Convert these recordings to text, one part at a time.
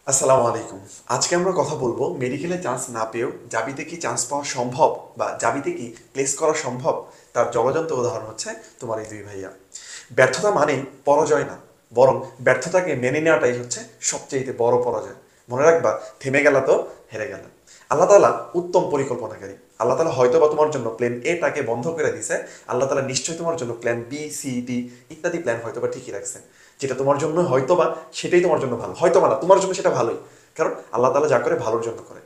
আসসালামু আলাইকুম। আজকে আমরা কথা বলবো মেডিকেলে চান্স না পেয়েও জাবিতে কি চান্স পাওয়া সম্ভব বা জাবিতে কি প্লেস করা সম্ভব। তার জলজ্যান্ত উদাহরণ হচ্ছে তোমার এই দুই ভাইয়া। ব্যর্থতা মানেই পরাজয় না, বরং ব্যর্থতাকে মেনে নেওয়াটাই হচ্ছে সবচেয়ে বড় পরাজয়। মনে রাখবা, থেমে গেলা তো হেরে গেলা। আল্লাহ তাআলা উত্তম পরিকল্পনাকারী। আল্লাহ তাআলা হয়তো বা তোমার জন্য প্ল্যান এ টাকে বন্ধ করে দিছে, আল্লাহ তাআলা নিশ্চয়ই তোমার জন্য প্ল্যান বি সি ডি ইত্যাদি প্ল্যান হয়তো বা ঠিকই রাখছেন। যেটা তোমার জন্য হয়তো বা সেটাই তোমার জন্য ভালো, হয়তো বা না, তোমার জন্য সেটা ভালোই। কারণ আল্লাহ তাআলা যা করে ভালোর জন্য করে।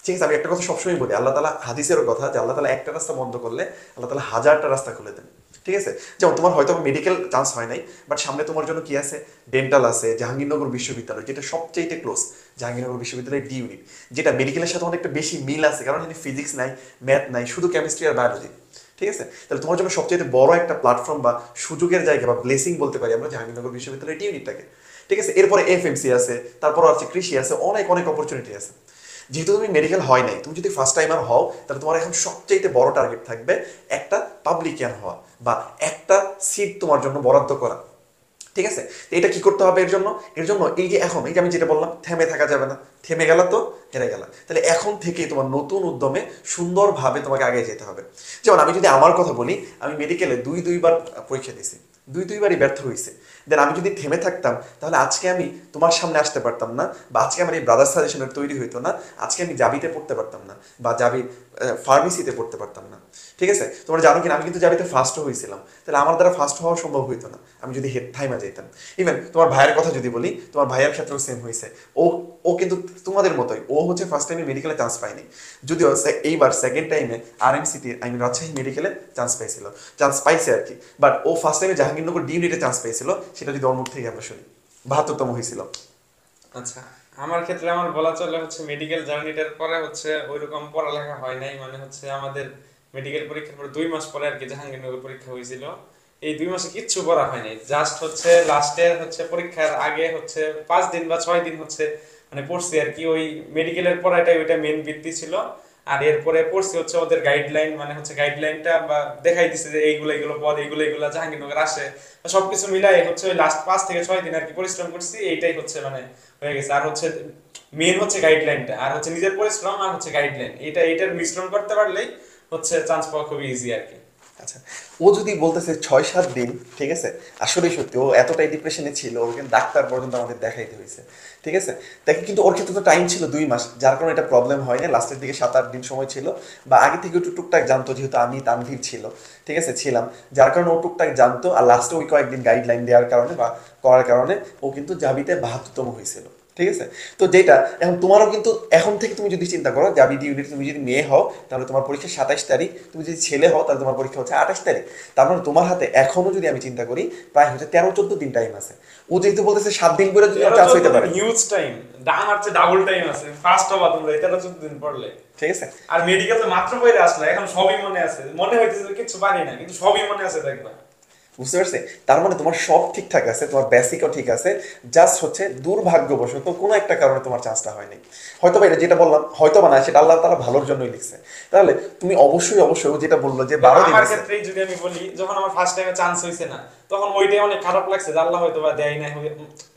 ঠিক আছে, আমি একটা কথা সবসময় বলি, আল্লাহ তাআলা হাদিসেরও কথা, যে আল্লাহ তাআলা একটা রাস্তা বন্ধ করলে আল্লাহ তাআলা হাজারটা রাস্তা খুলে দেন। ঠিক আছে, যেমন তোমার হয়তো মেডিকেল চান্স হয় নাই, বাট সামনে তোমার জন্য কি আছে, ডেন্টাল আছে, জাহাঙ্গীরনগর বিশ্ববিদ্যালয়, যেটা সবচেয়ে ক্লোজ। জাহাঙ্গীরনগর বিশ্ববিদ্যালয় ডি ইউনিট, যেটা মেডিকেলের সাথে অনেকটা বেশি মিল আছে, কারণ এখানে ফিজিক্স নাই, ম্যাথ নাই, শুধু কেমিস্ট্রি আর বায়োলজি। ঠিক আছে, তাহলে তোমার জন্য সবচেয়ে বড় একটা প্ল্যাটফর্ম বা সুযোগের জায়গা বা ব্লেসিং বলতে পারি আমরা জাহাঙ্গীরনগর বিশ্ববিদ্যালয় ডি ইউনিটটাকে। ঠিক আছে, এরপরে এফএমসি আছে, তারপর আছে কৃষি আছে, অনেক অনেক অপরচুনিটি আছে। যেহেতু তুমি মেডিকেল হয় নাই, তুমি যদি ফার্স্ট টাইমার হও, তাহলে তোমার এখন সবচেয়ে বড় টার্গেট থাকবে একটা পাবলিকিয়ান হওয়া বা একটা সিট তোমার জন্য বরাদ্দ করা। ঠিক আছে, তো এটা কি করতে হবে এর জন্য এই যে এখন এই যে আমি যেটা বললাম, থেমে থাকা যাবে না। থেমে গেলা তো হেরে গেলা। তাহলে এখন থেকেই তোমার নতুন উদ্যমে সুন্দরভাবে তোমাকে আগে যেতে হবে। যেমন আমি যদি আমার কথা বলি, আমি মেডিকেলে দুইবার পরীক্ষা দিয়েছি, দুইবারই ব্যর্থ হয়েছে। দেন আমি যদি থেমে থাকতাম, তাহলে আজকে আমি তোমার সামনে আসতে পারতাম না, বা আজকে আমার এই ব্রাদার সাজেশনের তৈরি হইতো না, আজকে আমি জাবিতে পড়তে পারতাম না, বা জাবি ফার্মেসিতে পড়তে পারতাম না। ঠিক আছে, তোমরা জানো কিনা, আমি কিন্তু জাবিতে ফার্স্ট হয়েছিলাম, তাহলে আমার দ্বারা ফার্স্ট হওয়া সম্ভব হইতো না আমি যদি হেড থাইমা যেতাম। ইভেন তোমার ভাইয়ের কথা যদি বলি, তোমার ভাইয়ের ক্ষেত্রেও সেম হয়েছে। ও ও কিন্তু তোমাদের মতোই, ও হচ্ছে ফার্স্ট টাইমে মেডিকেলে চান্স পায়নি, যদিও এইবার সেকেন্ড টাইমে আরএমসিতে, আই মিন রাজশাহী মেডিকেলে চান্স পাইছিল, চান্স পাইছে আর কি। বাট ও ফার্স্ট টাইমে জাহাঙ্গীরনগর ডি ইউনিটে চান্স পেয়েছিল, সেটা যদি ওর মুখ থেকে আমরা শুনি। 72তম হয়েছিল। আচ্ছা, আমার ক্ষেত্রে আমার বলা চলে হচ্ছে মেডিকেল জার্নিটার পরে হচ্ছে ওইরকম পড়ালেখা হয় নাই, মানে হচ্ছে আমাদের মেডিকেল পরীক্ষার পরে 2 মাস পরে আর কি জাহাঙ্গীরনগর পরীক্ষা হয়েছিল। এই 2 মাসে কিচ্ছু পড়া হয় নাই, জাস্ট হচ্ছে লাস্টে হচ্ছে পরীক্ষার আগে হচ্ছে 5 দিন বা 6 দিন হচ্ছে মানে পড়ছি আর কি। ওই মেডিকেলের পড়াটাই ওইটা মেন ভিত্তি ছিল। আর এরপরে পড়ছি হচ্ছে ওদের গাইডলাইন, মানে হচ্ছে গাইডলাইনটা বা দেখাই দিছে যে এইগুলো এইগুলো পদ, এইগুলো এইগুলো জাহাঙ্গীরনগর আসে। তো সবকিছু মিলাই হচ্ছে ওই লাস্ট 5 থেকে 6 দিন আর কি পরিশ্রম করছি, এইটাই হচ্ছে মানে হয়ে গেছে। আর হচ্ছে মেন হচ্ছে গাইডলাইনটা, আর হচ্ছে নিজের পরিশ্রম, আর হচ্ছে গাইডলাইন, এইটার মিশ্রণ করতে পারলেই হচ্ছে চান্স পাওয়া খুবই ইজি আর কি। আচ্ছা, ও যদি বলতেছে 6-7 দিন, ঠিক আছে, আসলেই সত্যি ও এতটাই ডিপ্রেশনে ছিল, ওর কিন্তু ডাক্তার পর্যন্ত আমাদের দেখাইতে হয়েছে। ঠিক আছে, দেখে কিন্তু ওর ক্ষেত্রে তো টাইম ছিল 2 মাস, যার কারণে এটা প্রবলেম হয় না, লাস্টের দিকে 7-8 দিন সময় ছিল, বা আগে থেকে একটু টুকটাক জানতো, যেহেতু আমি তানভীর ছিল, ঠিক আছে, ছিলাম, যার কারণে ও টুকটাক জানতো, আর লাস্টে ওই কয়েকদিন গাইডলাইন দেওয়ার কারণে বা করার কারণে ও কিন্তু জাবিতে 72তম হয়েছিল। ঠিক আছে, তো যেটা এখন তোমারও কিন্তু এখন থেকে তুমি যদি চিন্তা করো জাবি ডি ইউনিট, তুমি যদি মেয়ে হও তাহলে তোমার পরীক্ষা 27 তারিখ, তুমি যদি ছেলে হও তাহলে তোমার পরীক্ষা হচ্ছে 28 তারিখ। তার মানে তোমার হাতে এখনো যদি আমি চিন্তা করি প্রায় হচ্ছে 13-14 দিন টাইম আছে। ও যেহেতু বলতেছে 7 দিন করে যদি ওর তেরো চান্স চোদ্দ হইতে দিন পারে। Huge time. ডান হচ্ছে ডাবল টাইম আছে, ফার্স্ট হবা তোমরা এই 13-14 দিন পড়লে। ঠিক আছে, আর মেডিকেল তো মাত্র পড়ে আসলে, এখন সবই মনে আছে, মনে হইতেছে যে কিছু পারি না, কিন্তু সবই মনে আছে দেখবা। বুঝতে পারছি, তার মানে তোমার সব ঠিকঠাক আছে, তোমার বেসিকও ঠিক আছে, জাস্ট হচ্ছে দুর্ভাগ্যবশত কোনো একটা কারণে তোমার চান্সটা হয়নি। হয়তো বা এটা যেটা বললাম, হয়তো বা না, সেটা আল্লাহ তাআলা ভালোর জন্যই লিখছে। তাহলে তুমি অবশ্যই অবশ্যই ও যেটা বললো যে দেখো 12 দিন আমার আছে। ক্ষেত্রেই যদি আমি বলি, যখন আমার ফার্স্ট টাইমে চান্স হইছে না, তখন ওইটাই অনেক খারাপ লাগছে যে আল্লাহ হয়তো বা দেয় না,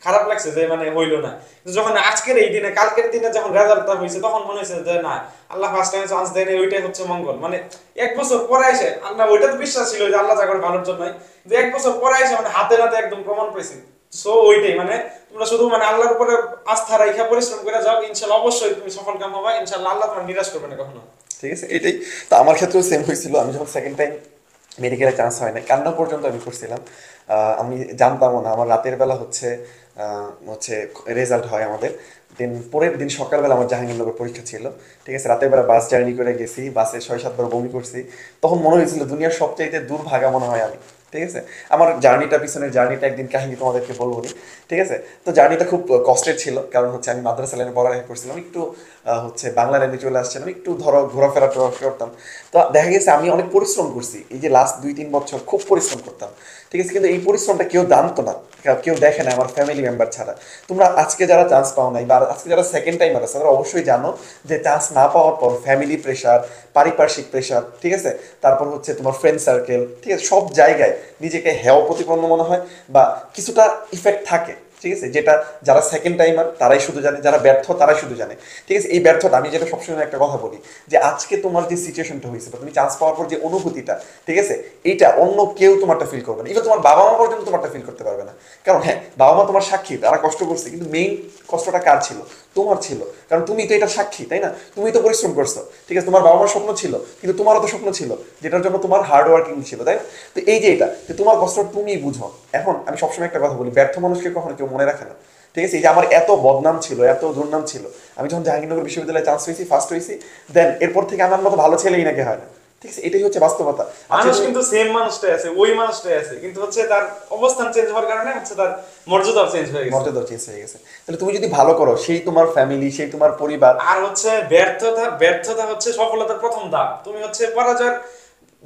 খারাপ লাগছে যে মানে হইলো না। কিন্তু যখন আজকের এই দিনে, কালকের দিনে যখন রেজাল্টটা হয়েছে, তখন মনে হয়েছে যে না, আল্লাহ ফার্স্ট টাইমে চান্স দেয় না, ওইটাই হচ্ছে মঙ্গল। মানে 1 বছর পরে এসে আল্লাহ, ওইটা তো বিশ্বাস ছিল যে আল্লাহ যা করে ভালোর জন্যই, যে 1 বছর পরে এসে মানে হাতে নাতে একদম প্রমাণ পেয়েছি। সো ওইটাই মানে, তোমরা শুধু মানে আল্লাহর উপরে আস্থা রাখা পরিশ্রম করে যাও, ইনশাল্লাহ অবশ্যই তুমি সফল কাম হবে, ইনশাল্লাহ আল্লাহ তোমার নিরাশ করবে না কখনো। ঠিক আছে, এটাই। তো আমার ক্ষেত্রেও সেম হয়েছিল, আমি যখন সেকেন্ড টাইম মেডিকেলে চান্স হয় না, কান্না পর্যন্ত আমি করছিলাম। আমি জানতামও না, আমার রাতের বেলা হচ্ছে রেজাল্ট হয় আমাদের। দেন পরের দিন সকালবেলা আমার জাহাঙ্গীরনগর পরীক্ষা ছিল। ঠিক আছে, রাতের বেলা বাস জার্নি করে গেছি, বাসে 6-7 বার বমি করছি। তখন মনে হয়েছিল দুনিয়ার সবচাইতে দুর্ভাগা মনে হয় আমি। ঠিক আছে, আমার জার্নিটা, পিছনের জার্নিটা একদিন কাহিনী তোমাদেরকে বলবো নি। ঠিক আছে, তো জার্নিটা খুব কষ্টের ছিল, কারণ হচ্ছে আমি মাদ্রাসা লাইনে পড়ালেখা করছিলাম, একটু হচ্ছে বাংলা লাইনে চলে আসছিলাম, একটু ধরো ঘোরাফেরা টোরাফেরা করতাম। তো দেখা গেছে আমি অনেক পরিশ্রম করছি, এই যে লাস্ট 2-3 বছর খুব পরিশ্রম করতাম। ঠিক আছে, কিন্তু এই পরিশ্রমটা কেউ জানতো না, কেউ দেখে না আমার ফ্যামিলি মেম্বার ছাড়া। তোমরা আজকে যারা চান্স পাও নাই, বা আজকে যারা সেকেন্ড টাইমার আছে, তারা অবশ্যই জানো যে চান্স না পাওয়ার পর ফ্যামিলি প্রেশার, পারিপার্শ্বিক প্রেশার, ঠিক আছে, তারপর হচ্ছে তোমার ফ্রেন্ড সার্কেল, ঠিক আছে, সব জায়গায় নিজেকে হেয় প্রতিপন্ন মনে হয়, বা কিছুটা ইফেক্ট থাকে। ঠিক আছে, যেটা যারা সেকেন্ড টাইমার তারাই শুধু জানে, যারা ব্যর্থ তারাই শুধু জানে। ঠিক আছে, এই ব্যর্থতা আমি যেটা সবসময় একটা কথা বলি যে আজকে তোমার যে সিচুয়েশনটা হয়েছে বা তুমি চান্স পাওয়ার পর যে অনুভূতিটা, ঠিক আছে, এইটা অন্য কেউ তোমারটা ফিল করবে না, ইভেন তোমার বাবা মা পর্যন্ত তোমারটা ফিল করতে পারবে না। কারণ হ্যাঁ, বাবা মা তোমার সাক্ষী, তারা কষ্ট করছে, কিন্তু মেইন কষ্টটা কার ছিল? তোমার ছিল। কারণ তুমি তো এটা সাক্ষী, তাই না? তুমি তো পরিশ্রম করছো, ঠিক আছে, তোমার বাবা মার স্বপ্ন ছিল, কিন্তু তোমারও তো স্বপ্ন ছিল, যেটার জন্য তোমার হার্ড ওয়ার্কিং ছিল, তাই না? তো এই যে এটা যে তোমার কষ্ট তুমি বুঝো। এখন আমি সবসময় একটা কথা বলি, ব্যর্থ মানুষকে কখনো কেউ মনে রাখে না। ঠিক আছে, এই যে আমার এত বদনাম ছিল, এত দুর্নাম ছিল, আমি যখন জাহাঙ্গীরনগর বিশ্ববিদ্যালয়ে চান্স হয়েছি, ফার্স্ট হয়েছি, দেন এরপর থেকে আমার মতো ভালো ছেলেই নাকি হয় না। ঠিক আছে, এটাই হচ্ছে বাস্তবতা। মানুষ কিন্তু সেম মানুষটাই আছে, ওই মানুষটাই আছে, কিন্তু হচ্ছে তার অবস্থান চেঞ্জ হওয়ার কারণে হচ্ছে তার মর্যাদাও চেঞ্জ হয়ে গেছে। মর্যাদা চেঞ্জ হয়ে গেছে। তাহলে তুমি যদি ভালো করো, সেই তোমার ফ্যামিলি, সেই তোমার পরিবার। আর হচ্ছে ব্যর্থতা হচ্ছে সফলতার প্রথম ধাপ। তুমি হচ্ছে পরাজয়ের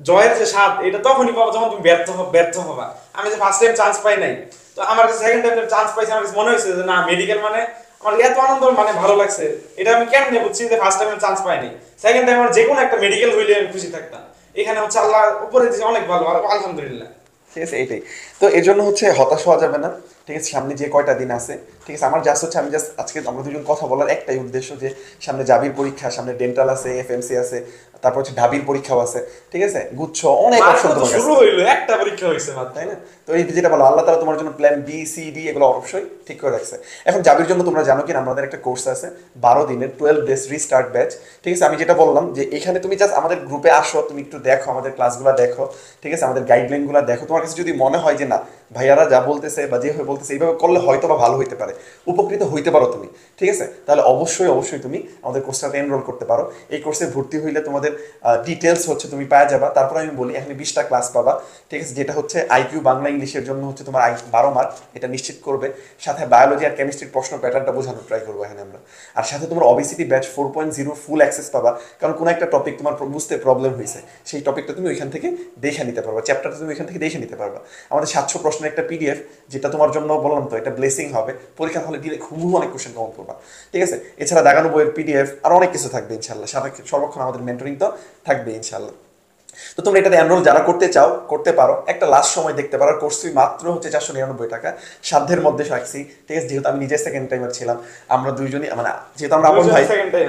জয়ের যে স্বাদ এটা তখনই পাবো যখন তুমি ব্যর্থ হবা। আমি যে ফার্স্ট টাইম চান্স পাই নাই, তো আমার কাছে সেকেন্ড টাইম চান্স পাইছি, আমার কাছে মনে হয়েছে যে না, মেডিকেল মানে আমার এত আনন্দ, মানে ভালো লাগছে। এটা আমি কেমনে বুঝছি যে ফার্স্ট টাইম চান্স পাইনি, সেকেন্ড টাইম আমার যে কোনো একটা মেডিকেল হইলে আমি খুশি থাকতাম। এখানে হচ্ছে আল্লাহ উপরে দিয়েছে অনেক ভালো, আলহামদুলিল্লাহ। ঠিক আছে, এটাই। তো এর জন্য হচ্ছে হতাশ হওয়া যাবে না। ঠিক আছে, সামনে যে কয়টা দিন আছে, ঠিক আছে, আমার জাস্ট হচ্ছে আমি জাস্ট আজকে আমরা দুজন কথা বলার একটাই উদ্দেশ্য যে সামনে জাবির পরীক্ষা, সামনে ডেন্টাল আছে, এফএমসি আছে, তারপর হচ্ছে ঢাবির পরীক্ষাও আছে। ঠিক আছে, গুচ্ছ অনেক অপশন মাত্র তো তোমার কাছে, শুরু হইলো, একটা পরীক্ষা হয়েছে মাত্র, তাই না? তো এই যেটা বলো, আল্লাহ তাআলা তোমার জন্য প্ল্যান বি সি ডি এগুলো অবশ্যই ঠিক করে রাখছে। এখন জাবির জন্য তোমরা জানো কিনা, আমাদের একটা কোর্স আছে 12 দিনের 12 ডেজ রিস্টার্ট ব্যাচ। ঠিক আছে, আমি যেটা বললাম যে এখানে তুমি জাস্ট আমাদের গ্রুপে আসো, তুমি একটু দেখো, আমাদের ক্লাসগুলো দেখো, ঠিক আছে, আমাদের গাইডলাইনগুলো দেখো। তোমার কাছে যদি মনে হয় যে না, ভাইয়ারা যা বলতেছে বা যেভাবে বলতেছে এইভাবে করলে হয়তো বা ভালো হইতে পারে, উপকৃত হইতে পারো তুমি, ঠিক আছে, তাহলে অবশ্যই তুমি আমাদের কোর্সটাতে এনরোল করতে পারো। এই কোর্সে ভর্তি হইলে তোমাদের ডিটেলস হচ্ছে তুমি পাওয়া যাবা। তারপর আমি বলি, এখানে 20টা ক্লাস পাবা, ঠিক আছে, যেটা হচ্ছে আইকিউ বাংলা ইংলিশের জন্য হচ্ছে তোমার 12 মার্ক, এটা নিশ্চিত করবে। সাথে বায়োলজি আর কেমিস্ট্রির প্রশ্ন প্যাটার্নটা বোঝানোর ট্রাই করবো এখানে আমরা। আর সাথে তোমার অবিসিটি ব্যাচ 4.0 ফুল অ্যাক্সেস পাবা, কারণ কোনো একটা টপিক তোমার বুঝতে প্রবলেম হয়েছে, সেই টপিকটা তুমি ওইখান থেকে দেখে নিতে পারবা, চ্যাপ্টারটা তুমি ওইখান থেকে দেখে নিতে পারবা। আমাদের 700 প্রশ্নের একটা পিডিএফ, যেটা তোমার জন্য বললাম তো, এটা ব্লেসিং হবে। পরীক্ষা হলে দিলে খুব অনেক কোশ্চেন কমন করবা, ঠিক আছে। এছাড়া দাগানো বইয়ের পিডিএফ আর অনেক কিছু থাকবে ইনশাল্লাহ, সাথে সর্বক্ষণ আমাদের মেন্টরিং তো থাকবে ইনশাল্লাহ। তো তোমরা এটাতে এনরোল যারা করতে চাও করতে পারো, একটা লাস্ট সময় দেখতে পারো। কোর্স ফি মাত্র হচ্ছে 499 টাকা, সাধ্যের মধ্যে রাখছি, ঠিক আছে। যেহেতু আমি নিজে সেকেন্ড টাইমার ছিলাম, আমরা দুইজনই, মানে যেহেতু আমরা আপন ভাই,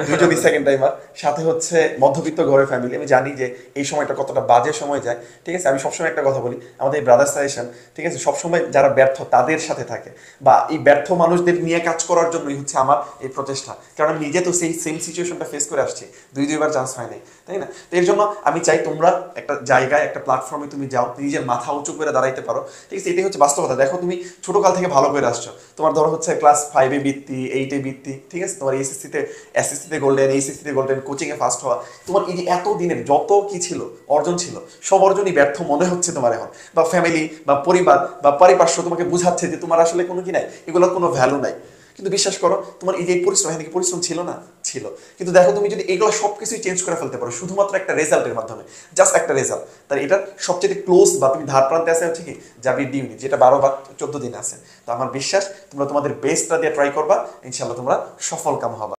দুইজনই সেকেন্ড টাইমার, সাথে হচ্ছে মধ্যবিত্ত ঘরের ফ্যামিলি, আমি জানি যে এই সময়টা কতটা বাজে সময় যায়, ঠিক আছে। আমি সবসময় একটা কথা বলি, আমাদের এই ব্রাদার সাজেশন, ঠিক আছে, সবসময় যারা ব্যর্থ তাদের সাথে থাকে, বা এই ব্যর্থ মানুষদের নিয়ে কাজ করার জন্যই হচ্ছে আমার এই প্রচেষ্টা। কারণ আমি নিজে তো সেই সেম সিচুয়েশনটা ফেস করে আসছি, দুইবার চান্স হয় নাই, তাই না? তো এর জন্য আমি চাই তোমরা একটা জায়গায়, একটা প্ল্যাটফর্মে তুমি যাও, নিজের মাথা উঁচু করে দাঁড়াইতে পারো, ঠিক আছে। এটাই হচ্ছে বাস্তবতা। দেখো তুমি ছোটকাল থেকে ভালো করে আসছো, তোমার ধরো হচ্ছে ক্লাস 5-এ বৃত্তি, 8-এ বৃত্তি, ঠিক আছে, তোমার এসএসসিতে গোল্ডেন, এইচএসসিতে গোল্ডেন, কোচিংয়ে ফার্স্ট হওয়া, তোমার এই যে এত দিনের যত কি ছিল, অর্জন ছিল, সব অর্জনই ব্যর্থ মনে হচ্ছে তোমার এখন, বা ফ্যামিলি বা পরিবার বা পারিপার্শ্ব তোমাকে বুঝাচ্ছে যে তোমার আসলে কোনো কি নাই, এগুলোর কোনো ভ্যালু নাই। কিন্তু বিশ্বাস করো, তোমার এই যে পরিশ্রম, এখানে কি পরিশ্রম ছিল না? ছিল। কিন্তু দেখো তুমি যদি এগুলো সবকিছুই চেঞ্জ করে ফেলতে পারো শুধুমাত্র একটা রেজাল্টের মাধ্যমে, জাস্ট একটা রেজাল্ট, তাহলে এটার সবচেয়ে ক্লোজ বা তুমি ধার প্রান্তে আছে হচ্ছে কি জাবির ডি ইউনিট, যেটা 12 বা 14 দিন আছে। তো আমার বিশ্বাস তোমরা তোমাদের বেস্টটা দিয়ে ট্রাই করবা, ইনশাল্লাহ তোমরা সফল কাম হবা।